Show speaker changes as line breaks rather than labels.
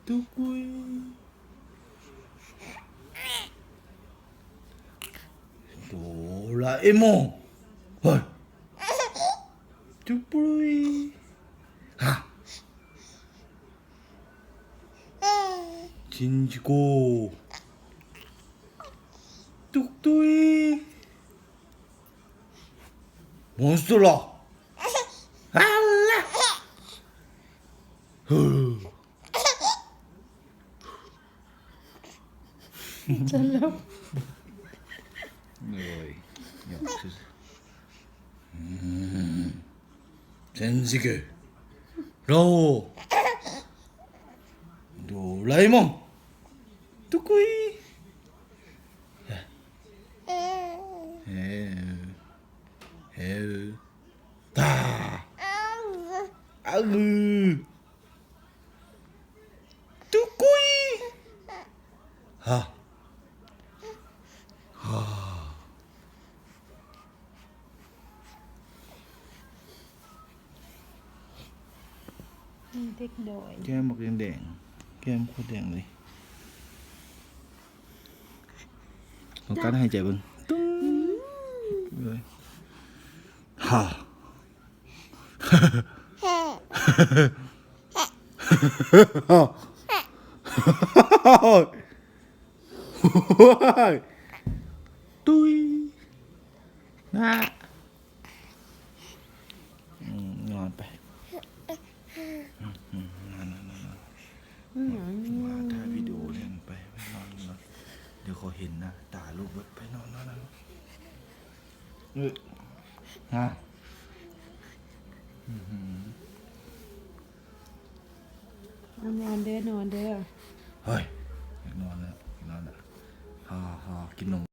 ตุกุยโดราเอมอนเฮ้ยตุกุยฮะชินจิโกตุกตุยมอนสเตอร์ฮัลโหล
จะเลิก
Oj, ja, precis. Sensiku. Ro. Doraemon. Tukui. Ta. Agu. Tukui. Ha.
เด็กโดย
แก้มบอกแดงแก้มโคตรแดงเลยต้องการให้ใจเบิ่งตึ้งเลยฮ่าตุ้ยนะนอนไปมาถ่ายวิดีโอเล่นไปนอนเดี๋ยวเขาเห็นนะตาลูกไปนอนฮะ
นอนเด้อนอนเด้อ
เฮ้ยนอนแล้วฮ่ากินนม